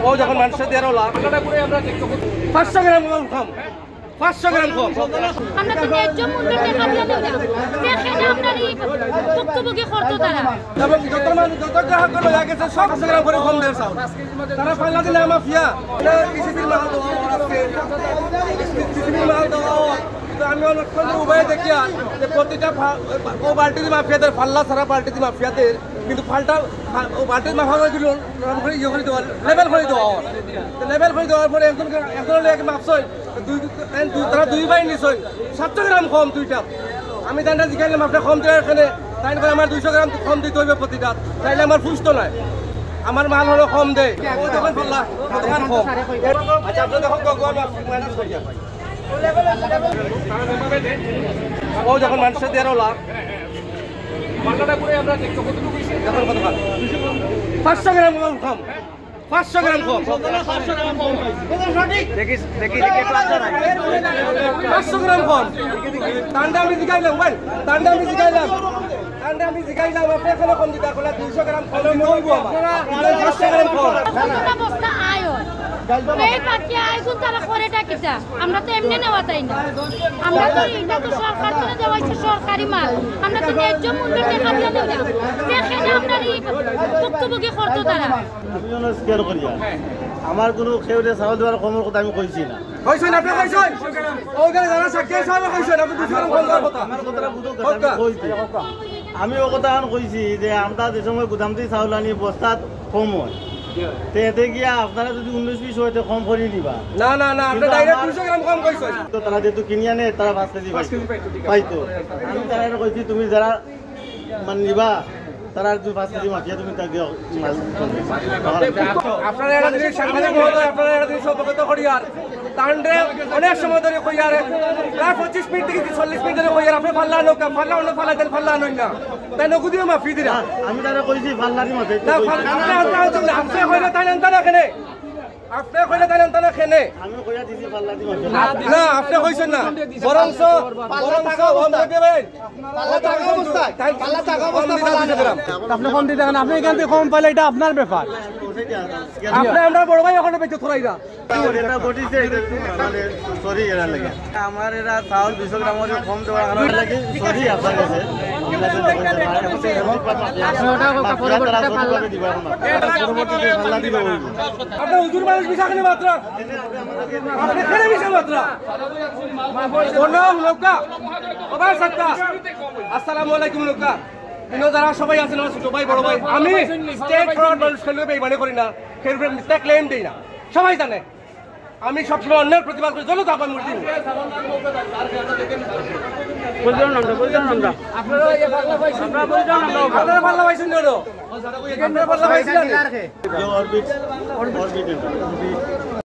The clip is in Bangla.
ও যখন মানুষের 13 লাখ 500 গ্রাম কম 500 গ্রাম কম আমরা তো ন্যায্য মূল্য টাকা দিয়ে দেব দেখেন আপনার এই ভুক্তভোগী করতে তারা এবং যত গ্রাহক গুলো গেছে 500 গ্রাম করে কম দেয় চাউল তারা পাল্লা দিলে মাফিয়া কৃষিবিল মাল দেওয়া আজকে কৃষিবিল মাল দেওয়া তো আমি অনেকক্ষণ উভয় দেখি যে প্রতিটা ও বাল্টিতে মাফিয়াদের পাল্লা ছাড়া বাল্টিতে মাফিয়াদের কিন্তু ফালটা ও বাল্টির মাফাগুলো ইয়ে করে দেওয়া লেভেল করে দেওয়া লেভেল করে দেওয়ার পরে একজন মাপছই তারা 2 বাই নিছই 700 গ্রাম কম দুইটা আমি তাইটা জিজ্ঞাসা মাপটা কম দেওয়ার এখানে তাই করে আমার 200 গ্রাম কম দিতে হইবে প্রতিটা তাইলে আমার সুস্থ নয় আমার মাল হলো কম দেয় ও যখন পাল্লা কম আচ্ছা আপনি দেখুন মাইনাস হয়ে যাবে ও যখন মানুষের 13 লাখ 500 গ্রাম কম 500 গ্রাম কম 500 গ্রাম কম তান্ডা আমি জিগাইলাম ভাই তান্ডা আমি জিগাইলাম আপনার কোনো কম দিতে 200 গ্রাম কম হইব আমার 500 গ্রাম কম অবস্থা আয় এই পাখি আইগুন তারা করেটা কিটা আমরা তো এমনি নেওয়া তাই না আমরা তো এটা তো সরকার থেকে দেওয়া হচ্ছে সরকারি মাল আমরা তো ন্যায্য মূল্য টাকা দিয়ে দেব দেখেন আপনার এই ভুক্তভোগী করতে তারা আমি যেন স্কেয়ার করি আমার কোনো খেউরে চাউল দেওয়ার কমের কথা আমি কইছি না কইছেন আপনি কইছেন ওইখানে যারা সাক্ষী সাহেব কইছেন আপনি 200 গ্রাম কম দেওয়ার কথা আমার কথাটা বুঝুক আমি ও কথা কইছি যে আমরা যে সময় গুদাম থেকে চাউল আনি বস্তাত কম হয় তেতে গিয়া আপনারা যদি 19-20 হইতে কম করে দিবা না না না আপনি ডাইরেক্ট 200 গ্রাম কম কইছেন তো তারা যেহেতু কিনি আনে তারা 5 কেজি পাইতো আমি তারা কইছি তুমি যারা মান নিবা তারা 5 কেজি মাফিয়া তুমি তাকে আপনারা এটা জিনিস সাংবাদিক মহোদয় আপনারা এটা জিনিস অবগত করিয়ার তান্ডে অনেক সময় ধরে কইয়ার প্রায় 25 মিনিট থেকে 40 মিনিট ধরে কইয়ার আপনি ফাল্লা নৌকা ফাল্লা অন্য ফাল্লা দেন ফাল্লা নই না তাই নকু দিয়ে মাফি দিরা আমি তারা কইছি ফাল্লারি মাফি না আপনি কইলে তাই আনতা না কেনে আপনি কইলে তাই আনতা না কেনে আমি কইয়া দিছি ফাল্লারি মাফি না আপনি কইছেন না বরংস বন্ধ দেবেন পাল্লা টাকা অবস্থা তাই পাল্লা টাকা অবস্থা আপনি কম দিতে আপনি এখান থেকে কম পাইলে এটা আপনার ব্যাপার আপনি আমরা বড় ভাই ওখানে বেঁচে থরাইরা এটা ঘটিছে মানে সরি এরা লাগে আমার এরা চাউল 200 গ্রাম কম দেওয়া লাগে সরি আপনার কাছে আপনার হুজুর মানুষ বিশাখানি মাত্রা আপনি খেলে বিশা মাত্রা লোকা ওবার সত্তা আসসালামু আলাইকুম লোকা ইনো যারা সবাই আছেন আমার ছোট ভাই বড় ভাই আমি স্টেট ফরওয়ার্ড মানুষ খেলবে বেইমানি করি না খেলবে মিস্টেক ক্লেম দেই না সবাই জানে আমি সবসময় অন্যের প্রতিবাদ করি জনতা আপার মূর্তি আপনারা পাল্লা পাইছেন আপনারা পাল্লা পাইছেন